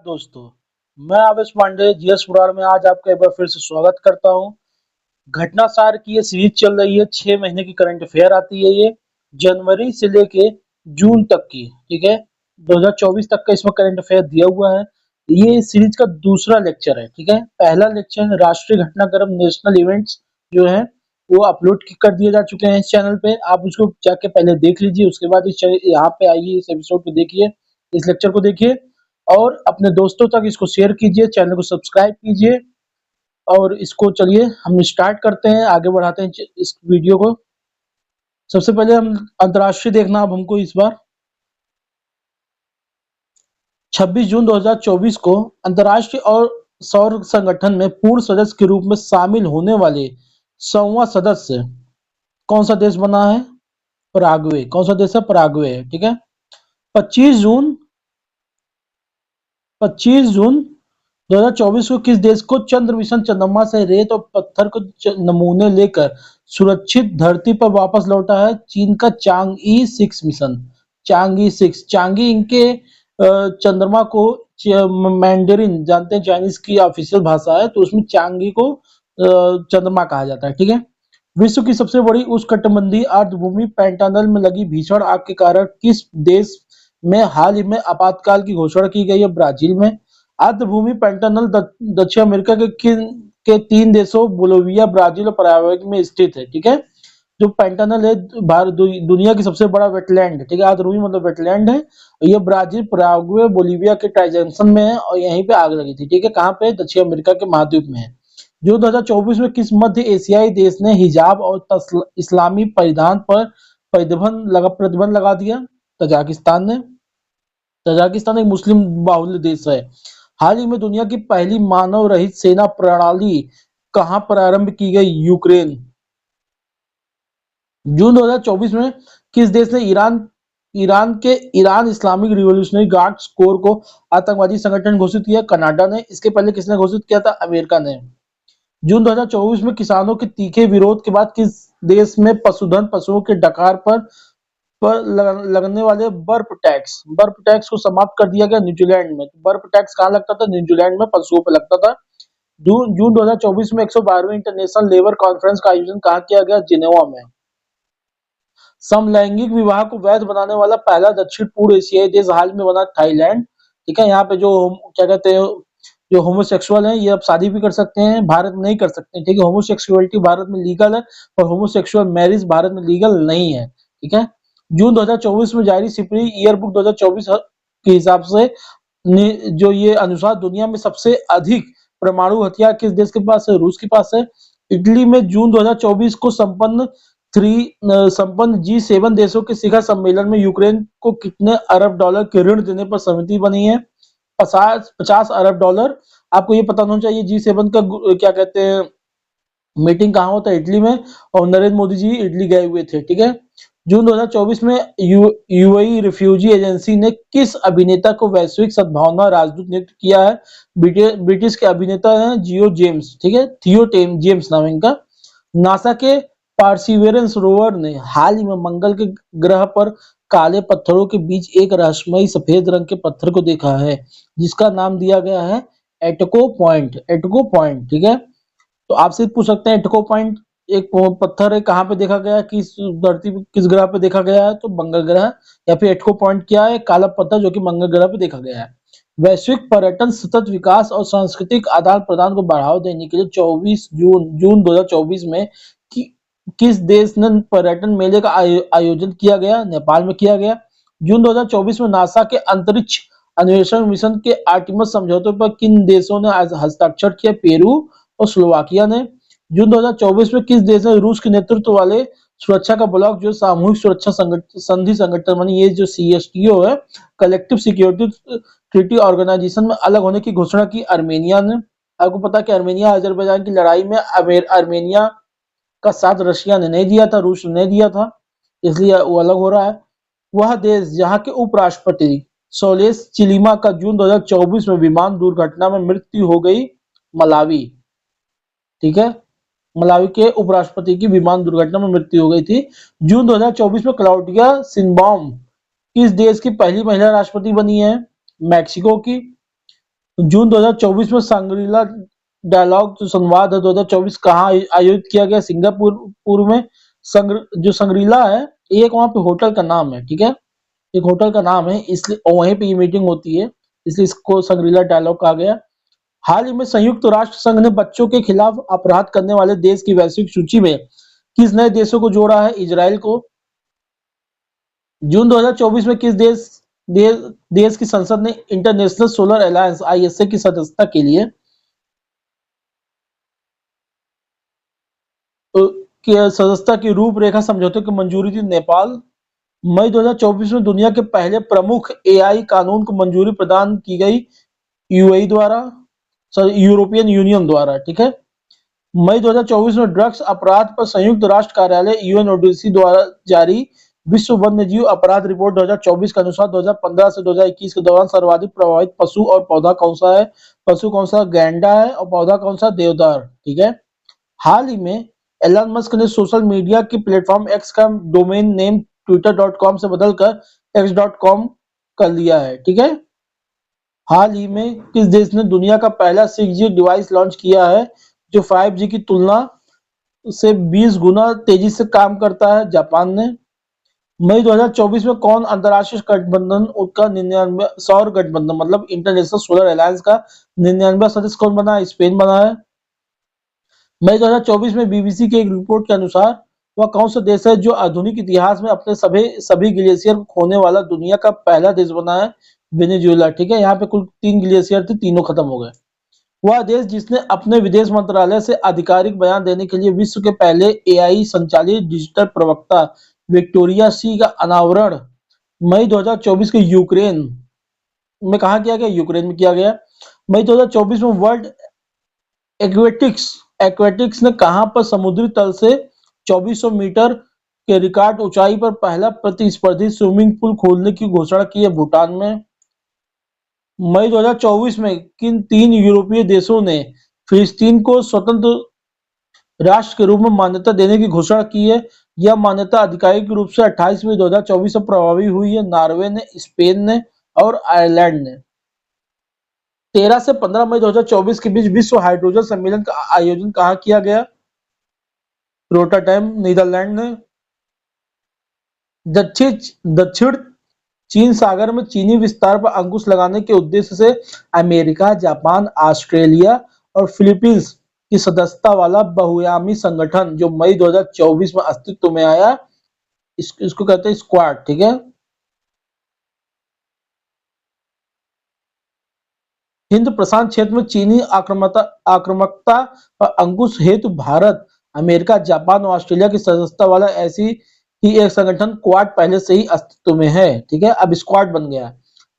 दोस्तों, मैं आवेश पांडे जीएस पुराण में आज आपका एक बार फिर से स्वागत करता हूं। घटनासार की ये सीरीज चल रही है, 6 महीने की करंट अफेयर आती है ये, जनवरी से लेके जून तक की। ठीक है, 2024 तक का इसमें करंट अफेयर दिया हुआ है। ये सीरीज का दूसरा लेक्चर है। ठीक है, पहला लेक्चर राष्ट्रीय घटनाक्रम नेशनल इवेंट्स जो है वो अपलोड कर दिए जा चुके हैं इस चैनल पे। आप उसको जाके पहले देख लीजिए, उसके बाद इस यहाँ पे आइए, इस एपिसोड को देखिए, इस लेक्चर को देखिए और अपने दोस्तों तक इसको शेयर कीजिए, चैनल को सब्सक्राइब कीजिए। और इसको चलिए हम स्टार्ट करते हैं, आगे बढ़ाते हैं इस वीडियो को। सबसे पहले हम अंतर्राष्ट्रीय देखना अब हमको इस बार 26 जून 2024 को अंतर्राष्ट्रीय और सौर संगठन में पूर्ण सदस्य के रूप में शामिल होने वाले 100वां सदस्य कौन सा देश बना है? पराग्वे। कौन सा देश है? पराग्वे। ठीक है, 25 जून 25 जून 2024 को किस देश को चंद्र मिशन चंद्रमा से रेत और पत्थर को नमूने लेकर सुरक्षित धरती पर वापस लौटा है? चीन का चांगई 6 मिशन। चांगई 6, चांगई इनके चंद्रमा को मैंडरिन जानते हैं, चाइनीज की ऑफिशियल भाषा है, तो उसमें चांगई को चंद्रमा कहा जाता है। ठीक है, विश्व की सबसे बड़ी उष्णकटिबंधीय आर्द्रभूमि पैंटानल में लगी भीषण आग के कारण किस देश में हाल ही में आपातकाल की घोषणा की गई है? ब्राजील में। आर्द्रभूमि पैंटानल दक्षिण अमेरिका के 3 देशों बोलिविया, ब्राजील और पैराग्वे में स्थित है। ठीक है, जो पैंटानल है दुनिया की सबसे बड़ा वेटलैंड। ठीक है, आर्द्रभूमि मतलब वेटलैंड है। ये ब्राजील, पैराग्वे, बोलिविया के ट्रांजैक्शन में है और यहीं पे आग लगी थी। ठीक है, कहाँ पे? दक्षिण अमेरिका के महाद्वीप में है। जून 2024 में किस मध्य एशियाई देश ने हिजाब और इस्लामी परिधान पर प्रतिबंध लगा दिया? तजाकिस्तान ने। तजाकिस्तान एक मुस्लिम बाहुल्य देश है। हाल ही में दुनिया की पहली मानव रहित सेना प्रणाली कहां प्रारंभ की गई? यूक्रेन। जून 2024 में किस देश ने Iran Islamic revolutionary guards core को आतंकवादी संगठन घोषित किया? कनाडा ने। इसके पहले किसने घोषित किया था? अमेरिका ने। जून 2024 में किसानों के तीखे विरोध के बाद किस देश में पशुधन पशुओं के डकार पर लगने वाले बर्फ टैक्स को समाप्त कर दिया गया? न्यूजीलैंड में। बर्फ टैक्स कहाँ लगता था? न्यूजीलैंड में पशुओं पर लगता था। जून 2024 में 112वीं इंटरनेशनल लेबर कॉन्फ्रेंस का आयोजन कहाँ किया गया? जिनेवा में। समलैंगिक विवाह को वैध बनाने वाला पहला दक्षिण पूर्व एशियाई देश हाल में बना थाईलैंड। ठीक है, यहाँ पे जो क्या कहते हैं, जो होमोसेक्सुअल हैं ये अब शादी भी कर सकते हैं, भारत में नहीं कर सकते। ठीक है, होमोसेक्सुअलिटी भारत में लीगल है और होमोसेक्सुअल मैरिज भारत में लीगल नहीं है। ठीक है, जून 2024 में जारी सिपरी ईयर बुक 2024 के हिसाब से जो ये अनुसार दुनिया में सबसे अधिक परमाणु हथियार किस देश के पास है? रूस के पास है। इटली में जून 2024 को संपन्न G7 देशों के शिखर सम्मेलन में यूक्रेन को कितने अरब डॉलर के ऋण देने पर सहमति बनी है? 50 अरब डॉलर। आपको ये पता होना चाहिए G7 का क्या कहते हैं मीटिंग कहाँ होता है? इटली में, और नरेंद्र मोदी जी इटली गए हुए थे। ठीक है, जून 2024 में यूएई रिफ्यूजी एजेंसी ने किस अभिनेता को वैश्विक सद्भावना राजदूत नियुक्त किया है? ब्रिटिश के अभिनेता हैं जियो जेम्स। ठीक है, थियो जेम्स नाम इनका। नासा के पार्सिवेरेंस रोवर ने हाल ही में मंगल के ग्रह पर काले पत्थरों के बीच एक रहस्यमयी सफेद रंग के पत्थर को देखा है, जिसका नाम दिया गया है एटको पॉइंट। एटको पॉइंट। ठीक है, तो आपसे पूछ सकते हैं एटको पॉइंट एक पत्थर है, कहाँ पे देखा गया, किस धरती पे, किस ग्रह पे देखा गया है? तो मंगल ग्रह। या फिर एटको पॉइंट क्या है? काला पत्थर जो कि मंगल ग्रह पे देखा गया है। वैश्विक पर्यटन सतत विकास और सांस्कृतिक आदान प्रदान को बढ़ावा देने के लिए 24 जून 2024 में किस देश ने पर्यटन मेले का आयोजन किया गया? नेपाल में किया गया। जून 2024 में नासा के अंतरिक्ष अन्वेषण मिशन के आर्टिमस समझौते पर किन देशों ने हस्ताक्षर किया? पेरू और स्लोवाकिया ने। जून 2024 में किस देश ने रूस के नेतृत्व वाले सुरक्षा का ब्लॉक जो सामूहिक सुरक्षा संधि संगठन मानी ये जो CSTO है, कलेक्टिव सिक्योरिटी ट्रीटी ऑर्गेनाइजेशन में अलग होने की घोषणा की? आर्मेनिया ने। आपको पता है कि आर्मेनिया अजरबैजान की लड़ाई में आर्मेनिया का साथ रशिया ने नहीं दिया था, रूस ने नहीं दिया था, इसलिए वो अलग हो रहा है। वह देश जहां के उपराष्ट्रपति सोलेस चिलिमा का जून 2024 में विमान दुर्घटना में मृत्यु हो गई? मलावी। ठीक है, मलावी के उपराष्ट्रपति की विमान दुर्घटना में मृत्यु हो गई थी। जून 2024 में क्लाउडिया शिनबाउम किस देश की पहली महिला राष्ट्रपति बनी है? मैक्सिको की। जून 2024 में सांग्रीला डायलॉग जो संवाद है 2024 कहाँ आयोजित किया गया? सिंगापुर पूर्व में। जो संग्रीला है ये एक वहाँ पे होटल का नाम है, ठीक है, एक होटल का नाम है, इसलिए और वहीं पे ये मीटिंग होती है, इसलिए इसको संग्रीला डायलॉग कहा गया। हाल ही में संयुक्त राष्ट्र संघ ने बच्चों के खिलाफ अपराध करने वाले देश की वैश्विक सूची में किस नए देशों को जोड़ा है? इजराइल को। जून 2024 में किस देश की संसद ने इंटरनेशनल सोलर अलायंस आईएसए की सदस्यता के लिए सदस्यता की रूपरेखा समझौते की मंजूरी दी? नेपाल। मई 2024 में दुनिया के पहले प्रमुख एआई कानून को मंजूरी प्रदान की गई यूएई द्वारा, सॉरी यूरोपियन यूनियन द्वारा, ठीक है। मई 2024 में ड्रग्स अपराध पर संयुक्त राष्ट्र कार्यालय यूएनओडीसी द्वारा जारी विश्व वन्यजीव अपराध रिपोर्ट 2024 के अनुसार 2015 से 2021 के दौरान सर्वाधिक प्रभावित पशु और पौधा कौन सा है? पशु कौन सा? गैंडा है। और पौधा कौन सा? देवदार, ठीक है। हाल ही में एलन मस्क ने सोशल मीडिया के प्लेटफॉर्म एक्स का डोमेन नेम twitter.com से बदलकर x.com कर लिया है, ठीक है। हाल ही में किस देश ने दुनिया का पहला 6G डिवाइस लॉन्च किया है जो 5G की तुलना से 20 गुना तेजी से काम करता है? जापान ने। मई 2024 में कौन अंतरराष्ट्रीय गठबंधन का 99 सौर गठबंधन मतलब इंटरनेशनल सोलर अलायंस का 99वां सदस्य कौन बना है? स्पेन बना है। मई 2024 में बीबीसी की एक रिपोर्ट के अनुसार वह कौन सा देश है जो आधुनिक इतिहास में अपने सभी ग्लेशियर को खोने वाला दुनिया का पहला देश बना है? वेनेजुएला, ठीक है। यहाँ पे कुल 3 ग्लेशियर थे, तीनों खत्म हो गए। वह देश जिसने अपने विदेश मंत्रालय से आधिकारिक बयान देने के लिए विश्व के पहले एआई संचालित डिजिटल प्रवक्ता विक्टोरिया सी का अनावरण मई 2024 के यूक्रेन में कहा किया गया? यूक्रेन में किया गया। मई 2024 में वर्ल्ड एक्वेटिक्स एक्वेटिक्स ने कहां पर समुद्री तल से 2400 मीटर के रिकॉर्ड ऊंचाई पर पहला प्रतिस्पर्धी स्विमिंग पूल खोलने की घोषणा की है? भूटान में। मई 2024 में किन 3 यूरोपीय देशों ने फिलिस्तीन को स्वतंत्र राष्ट्र के रूप में मान्यता देने की घोषणा की है? यह मान्यता आधिकारिक रूप से 28 मई 2024 से प्रभावी हुई है। नॉर्वे ने, स्पेन ने और आयरलैंड ने। 13 से 15 मई 2024 के बीच विश्व हाइड्रोजन सम्मेलन का आयोजन कहाँ किया गया? रोटरडैम, नीदरलैंड ने। दक्षिण चीन सागर में चीनी विस्तार पर अंकुश लगाने के उद्देश्य से अमेरिका, जापान, ऑस्ट्रेलिया और फिलीपींस की सदस्यता वाला बहुआयामी संगठन जो मई 2024 में अस्तित्व में आया, इसको कहते हैं स्क्वाड, ठीक है। हिंद प्रशांत क्षेत्र में चीनी आक्रामकता पर अंकुश हेतु भारत, अमेरिका, जापान और ऑस्ट्रेलिया की सदस्यता वाला ऐसी ही एक संगठन क्वाड पहले से ही अस्तित्व में है, ठीक है। अब स्क्वाड बन गया।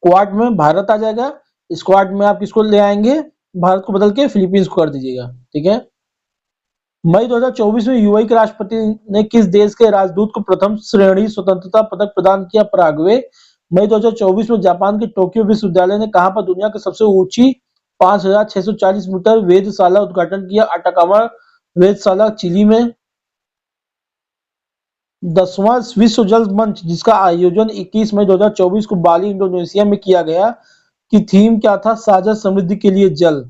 क्वाड में भारत आ जाएगा, स्क्वाड में आप किसको ले आएंगे? भारत को बदल के फिलीपींस को कर दीजिएगा, ठीक है। मई 2024 में यूएई के राष्ट्रपति ने किस देश के राजदूत को प्रथम श्रेणी स्वतंत्रता पदक प्रदान किया? पराग्वे। मई 2024 में जापान के टोक्यो विश्वविद्यालय ने कहां पर दुनिया की सबसे ऊंची 5640 मीटर वेधशाला उद्घाटन किया? अटाकामा वेधशाला, चिली में। 10वां विश्व जल मंच जिसका आयोजन 21 मई 2024 को बाली, इंडोनेशिया में किया गया, की थीम क्या था? साझा समृद्धि के लिए जल।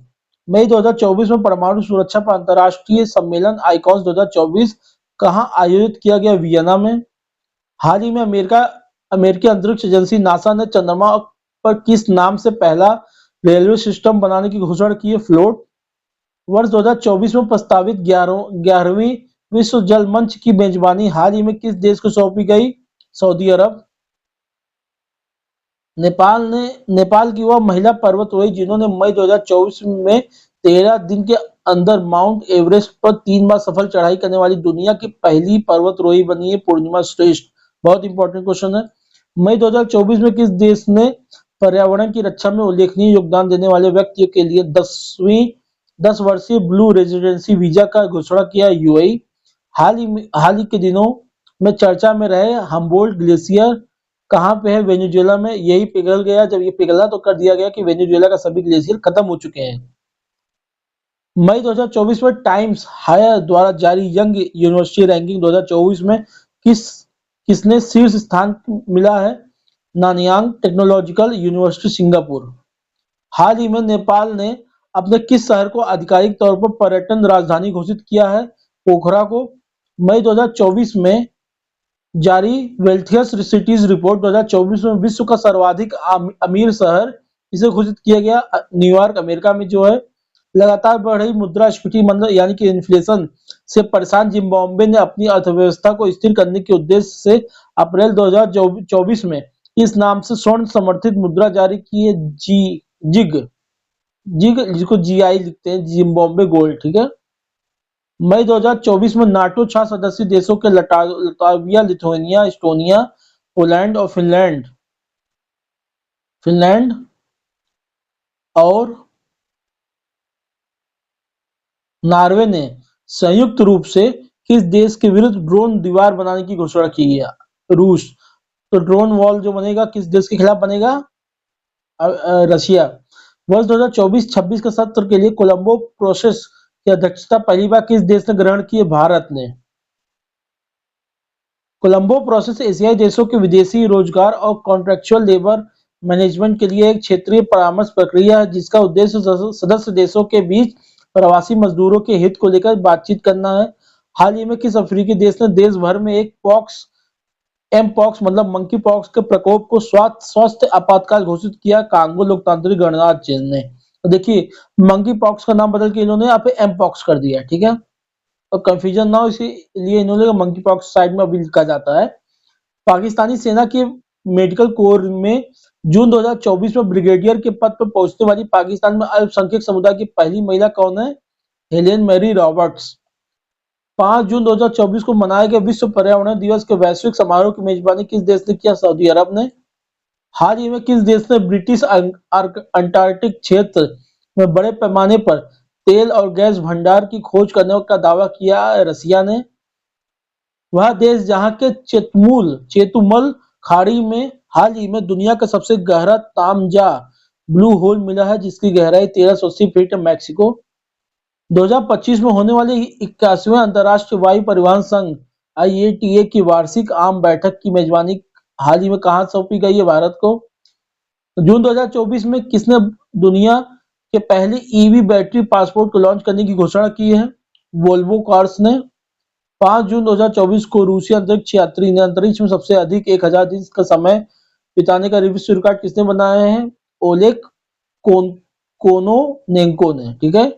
मई 2024 में परमाणु सुरक्षा पर अंतरराष्ट्रीय सम्मेलन आइकॉन्स 2024 कहां आयोजित किया गया? वियना में। हाल ही में अमेरिकी अंतरिक्ष एजेंसी नासा ने चंद्रमा पर किस नाम से पहला रेलवे सिस्टम बनाने की घोषणा की है? फ्लोट। वर्ष 2024 में प्रस्तावित 11वीं विश्व जल मंच की मेजबानी हाल ही में किस देश को सौंपी गई? सऊदी अरब। नेपाल की वह महिला पर्वतारोही जिन्होंने मई 2024 में 13 दिन के अंदर माउंट एवरेस्ट पर 3 बार सफल चढ़ाई करने वाली दुनिया की पहली पर्वतारोही बनी है? पूर्णिमा श्रेष्ठ। बहुत इंपॉर्टेंट क्वेश्चन है। मई 2024 में किस देश ने पर्यावरण की रक्षा में उल्लेखनीय योगदान देने वाले व्यक्ति के लिए 10 वर्षीय ब्लू रेजिडेंसी वीजा का घोषणा किया? यूएई। हाल ही के दिनों में चर्चा में रहे हम्बोल्ट ग्लेशियर कहां पे है? वेनेजुएला में। यही पिघल गया, जब ये पिघला तो कर दिया गया कि वेनेजुएला का सभी ग्लेशियर खत्म हो चुके हैं। मई 2024 में टाइम्स हायर द्वारा जारी यंग यूनिवर्सिटी रैंकिंग 2024 में किसने शीर्ष स्थान मिला है? Nanyang technological university, Singapore. हाल ही में नेपाल ने अपने किस शहर को आधिकारिक तौर पर पर्यटन राजधानी घोषित किया है? पोखरा को। मई 2024 में जारी वेल्थियस सिटीज रिपोर्ट 2024 में विश्व का सर्वाधिक अमीर शहर इसे घोषित किया गया। न्यूयॉर्क अमेरिका में जो है। लगातार बढ़ रही मुद्रास्फीति मंद यानी कि इन्फ्लेशन से परेशान जिम्बाब्वे ने अपनी अर्थव्यवस्था को स्थिर करने के उद्देश्य से अप्रैल 2024 में इस नाम से स्वर्ण समर्थित मुद्रा जारी की है, जिग जिग जिसको जीआई लिखते हैं, जिम्बाब्वे गोल्ड। ठीक है। मई 2024 में नाटो 6 सदस्य देशों के लताविया, लिथुआनिया, एस्टोनिया, पोलैंड और फिनलैंड और नॉर्वे ने संयुक्त रूप से किस देश के विरुद्ध ड्रोन दीवार बनाने की घोषणा की है? रूस। तो ड्रोन वॉल जो बनेगा किस देश के खिलाफ बनेगा? रशिया। वर्ष 2024-26 के सत्र के लिए कोलंबो प्रोसेस की अध्यक्षता पहली बार किस देश ने ग्रहण की है? भारत ने। कोलंबो प्रोसेस एशियाई देशों के विदेशी रोजगार और कॉन्ट्रेक्चुअल लेबर मैनेजमेंट के लिए एक क्षेत्रीय परामर्श प्रक्रिया है जिसका उद्देश्य सदस्य देशों के बीच प्रवासी मजदूरों के हित को लेकर बातचीत करना है। हाल ही में किस अफ्रीकी देश ने देश भर में एक एमपॉक्स मतलब मंकी पॉक्स के प्रकोप को स्वास्थ्य आपातकाल घोषित किया? कांगो लोकतांत्रिक गणराज्य ने। तो देखिए, मंकी पॉक्स का नाम बदल के इन्होंने यहाँ पे एमपॉक्स कर दिया। ठीक है। और कंफ्यूजन ना हो इसीलिए इन्होंने मंकी पॉक्स साइड में अभी लिखा जाता है। पाकिस्तानी सेना के मेडिकल कोर में जून 2024 में ब्रिगेडियर के पद पर पहुंचने वाली पाकिस्तान में अल्पसंख्यक समुदाय की पहली महिला कौन है? Helen Mary Roberts. 5 जून 2024 को मनाए गए विश्व पर्यावरण दिवस के वैश्विक समारोह की मेजबानी किस देश ने किया? सऊदी अरब ने। हाल ही में किस देश ने ब्रिटिश अंटार्कटिक क्षेत्र में बड़े पैमाने पर तेल और गैस भंडार की खोज करने का दावा किया? रसिया ने। वह देश जहां के चेतुमल खाड़ी में हाल ही में दुनिया का सबसे गहरा तामजा ब्लू होल मिला है जिसकी गहराई 1380 फीट है? मैक्सिको। 2025 में होने वाले 81वें अंतर्राष्ट्रीय वायु परिवहन संघ IATA की वार्षिक आम बैठक की मेजबानी हाल ही में कहां सौंपी गई है? भारत को। जून 2024 में किसने दुनिया के पहले ईवी बैटरी पासपोर्ट को लॉन्च करने की घोषणा की है? वोल्वो कार्स ने। 5 जून 2024 को रूसी अंतरिक्ष यात्री ने अंतरिक्ष में सबसे अधिक 1000 दिन का समय बिताने का विश्व रिकॉर्ड किसने बनाया है? ओलेग कोनोनेंको ने। ठीक है।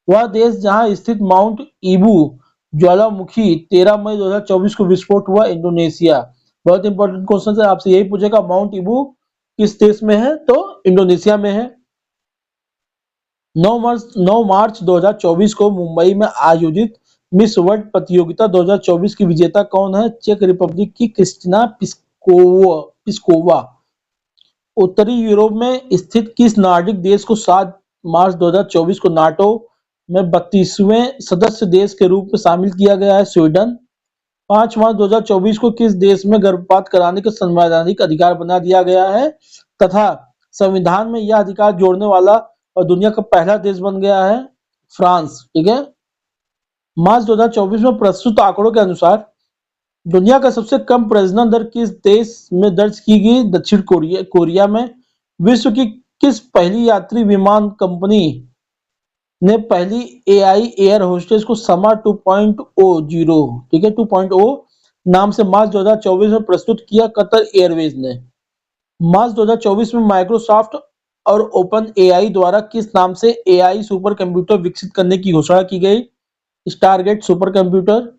वह देश जहां स्थित माउंट ईबू ज्वालामुखी 13 मई 2024 को विस्फोट हुआ? इंडोनेशिया। बहुत इंपॉर्टेंट क्वेश्चन है, आपसे यही पूछेगा माउंट ईबू किस देश में है? तो इंडोनेशिया में है। 9 मार्च 2024 को मुंबई में आयोजित मिस वर्ल्ड प्रतियोगिता 2024 की विजेता कौन है? चेक रिपब्लिक की क्रिस्टिना पिस्कोवा। उत्तरी यूरोप में स्थित किस नॉर्डिक देश को 7 मार्च 2024 को नाटो में 32वें सदस्य देश के रूप में शामिल किया गया है? स्वीडन। 5 मार्च 2024 को किस देश में गर्भपात कराने का संवैधानिक अधिकार बना दिया गया है तथा संविधान में यह अधिकार जोड़ने वाला और दुनिया का पहला देश बन गया है? फ्रांस। ठीक है। मार्च 2024 में प्रस्तुत आंकड़ों के अनुसार दुनिया का सबसे कम प्रजनन दर किस देश में दर्ज की गई? दक्षिण कोरिया में। विश्व की किस पहली यात्री विमान कंपनी ने पहली AI एयर होस्टेस को समा 2.0 ठीक है 2.0 नाम से मार्च 2024 में प्रस्तुत किया? कतर एयरवेज ने। मार्च 2024 में माइक्रोसॉफ्ट और ओपन AI द्वारा किस नाम से AI सुपर कंप्यूटर विकसित करने की घोषणा की गई? Stargate super computer.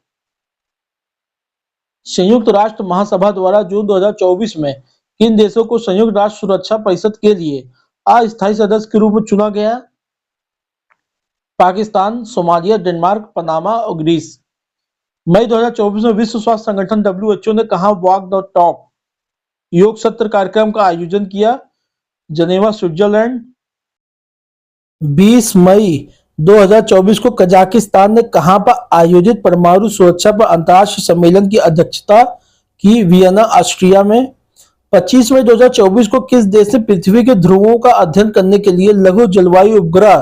संयुक्त राष्ट्र महासभा द्वारा जून 2024 में किन देशों को संयुक्त राष्ट्र सुरक्षा परिषद के लिए अस्थायी सदस्य के रूप में चुना गया? पाकिस्तान, सोमालिया, डेनमार्क, पनामा और ग्रीस। मई 2024 में विश्व स्वास्थ्य संगठन WHO ने कहा वॉक द टॉक योग सत्र कार्यक्रम का आयोजन किया? जनेवा, स्विट्जरलैंड। 20 मई 2024 को कजाकिस्तान ने कहां पर आयोजित परमाणु सुरक्षा पर अंतर्राष्ट्रीय सम्मेलन की अध्यक्षता की? वियना, ऑस्ट्रिया में। 25 मई 2024 को किस देश ने पृथ्वी के ध्रुवों का अध्ययन करने के लिए लघु जलवायु उपग्रह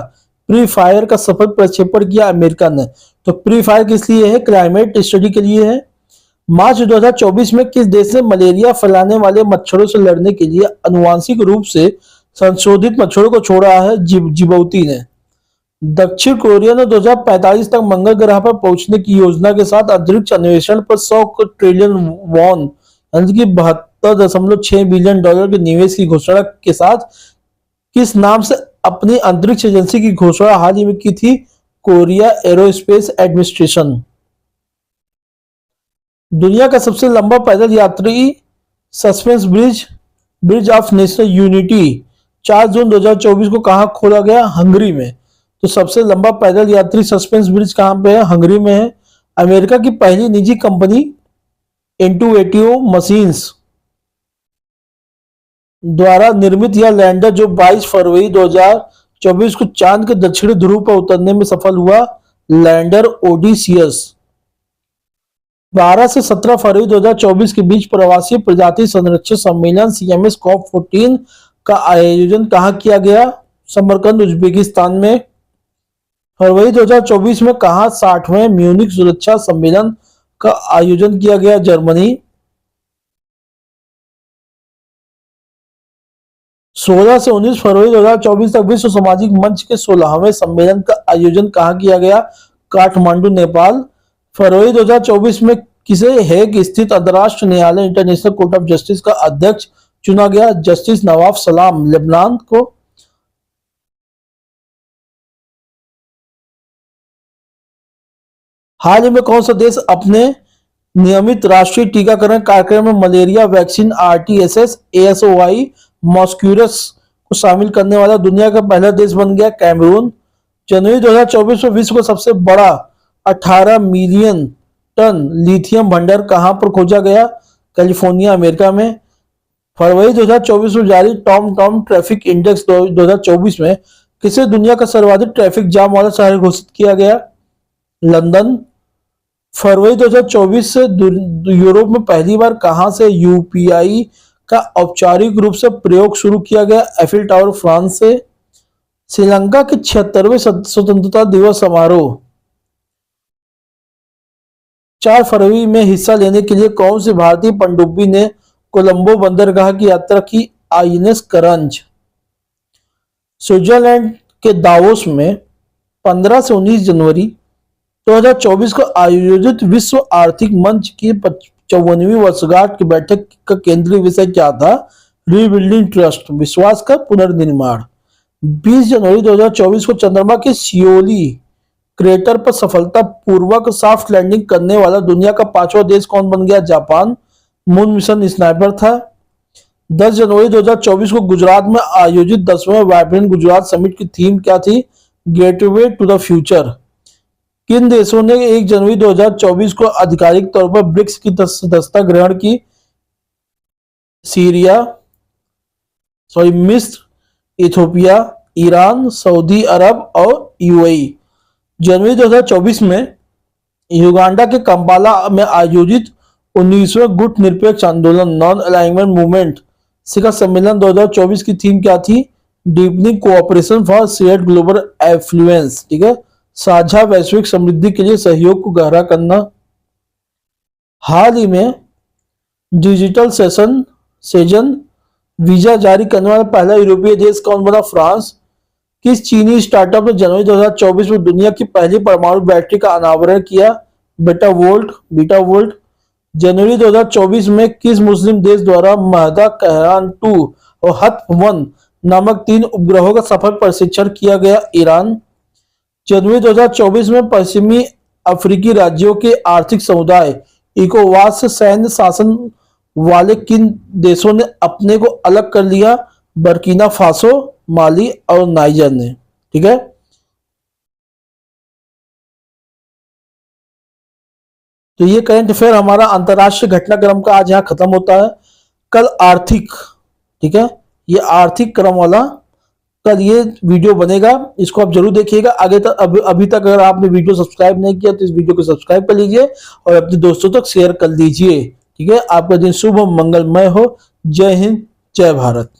प्री फायर का सफल प्रक्षेपण किया? अमेरिका ने। तो प्री फायर किस लिए है? क्लाइमेट स्टडी के लिए है। मार्च 2024 में किस देश ने मलेरिया फैलाने वाले मच्छरों से लड़ने के लिए आनुवंशिक रूप से संशोधित मच्छरों को छोड़ा है जिबूती ने। दक्षिण कोरिया ने 2045 तक मंगल ग्रह पर पहुंचने की योजना के साथ अंतरिक्ष अन्वेषण पर 100 ट्रिलियन वॉन यानी कि 72.6 बिलियन डॉलर के निवेश की घोषणा के साथ किस नाम से अपनी अंतरिक्ष एजेंसी की घोषणा हाल ही में की थी? Korea aerospace administration. दुनिया का सबसे लंबा पैदल यात्री suspense bridge bridge of national unity 4 जून 2024 को कहां खोला गया? हंगरी में। तो सबसे लंबा पैदल यात्री सस्पेंस ब्रिज कहां पे है? हंगरी में है। अमेरिका की पहली निजी कंपनी इंटुएटिव मशीन्स द्वारा निर्मित यह लैंडर जो 22 फरवरी 2024 को चांद के दक्षिणी ध्रुव पर उतरने में सफल हुआ, लैंडर ओडिसियस। 12 से 17 फरवरी 2024 के बीच प्रवासी प्रजाति संरक्षण सम्मेलन CMS COP14 का आयोजन कहां किया गया? समरकंद, उज्बेकिस्तान में। फरवरी 2024 में कहां 60वें म्यूनिक सुरक्षा सम्मेलन का आयोजन किया गया? जर्मनी। 16 से 19 फरवरी 2024 तक विश्व सामाजिक मंच के 16वें सम्मेलन का आयोजन कहां किया गया? काठमांडू, नेपाल। फरवरी 2024 में किसे हेग स्थित अंतर्राष्ट्रीय न्यायालय इंटरनेशनल कोर्ट ऑफ जस्टिस का अध्यक्ष चुना गया? जस्टिस नवाफ सलाम, लेबनान को। हाल ही में कौन सा देश अपने नियमित राष्ट्रीय टीकाकरण कार्यक्रम में मलेरिया वैक्सीन RTS ASOI मॉस्क्यूरस को शामिल करने वाला दुनिया का पहला देश बन गया? कैमरून। जनवरी 2024 में विश्व का सबसे बड़ा 18 मिलियन टन लिथियम भंडार कहां पर खोजा गया? कैलिफोर्निया, अमेरिका में। फरवरी 2024 में जारी टॉम ट्रैफिक इंडेक्स 2024 में किसे दुनिया का सर्वाधिक ट्रैफिक जाम वाला शहर घोषित किया गया? लंदन। फरवरी 2024 से यूरोप में पहली बार कहां से UPI का औपचारिक रूप से प्रयोग शुरू किया गया? एफिल टावर, फ्रांस से। श्रीलंका के 76वें स्वतंत्रता दिवस समारोह 4 फरवरी में हिस्सा लेने के लिए कौन सी भारतीय पनडुब्बी ने कोलंबो बंदरगाह की यात्रा की? INS करंज। स्विट्जरलैंड के दावोस में 15 से 19 जनवरी 2024 को आयोजित विश्व आर्थिक मंच की 54वीं वर्षगांठ की बैठक का केंद्रीय विषय क्या था? रीबिल्डिंग ट्रस्ट, विश्वास का पुनर्निर्माण। 20 जनवरी 2024 को चंद्रमा के सियोली क्रेटर पर सफलतापूर्वक सॉफ्ट लैंडिंग करने वाला दुनिया का 5वां देश कौन बन गया? जापान। मून मिशन स्नाइपर था। 10 जनवरी 2024 को गुजरात में आयोजित 10वें वाइब्रेंट गुजरात समिट की थीम क्या थी? Gateway to the future. किन देशों ने 1 जनवरी 2024 को आधिकारिक तौर पर ब्रिक्स की सदस्यता ग्रहण की? मिस्र, इथियोपिया, ईरान, सऊदी अरब और UAE। जनवरी 2024 में युगांडा के कंपाला में आयोजित 19वें गुट निरपेक्ष आंदोलन नॉन अलाइनमेंट मूवमेंट शिखर सम्मेलन 2024 की थीम क्या थी? Deepening cooperation for shared global affluence. ठीक है, साझा वैश्विक समृद्धि के लिए सहयोग को गहरा करना। हाल ही में डिजिटल सेजन वीजा जारी करने वाला पहला यूरोपीय देश कौन बना? फ्रांस। किस चीनी स्टार्टअप ने जनवरी 2024 में दुनिया की पहली परमाणु बैटरी का अनावरण किया? Beta volt. जनवरी 2024 में किस मुस्लिम देश द्वारा महदा कहरान 2 और हत्फ-1 नामक 3 उपग्रहों का सफल परीक्षण किया गया? ईरान। जनवरी 2024 में पश्चिमी अफ्रीकी राज्यों के आर्थिक समुदाय इकोवास से सैन्य शासन वाले किन देशों ने अपने को अलग कर लिया? बर्किना फासो, माली और नाइजर ने। ठीक है, तो ये करंट अफेयर हमारा अंतरराष्ट्रीय घटनाक्रम का आज यहाँ खत्म होता है। कल आर्थिक, ठीक है, ये आर्थिक क्रम वाला कल ये वीडियो बनेगा, इसको आप जरूर देखिएगा। आगे तक अभी तक अगर आपने वीडियो सब्सक्राइब नहीं किया तो इस वीडियो को सब्सक्राइब कर लीजिए और अपने दोस्तों तक शेयर कर लीजिए। ठीक है, आपका दिन शुभ मंगलमय हो। जय हिंद, जय भारत।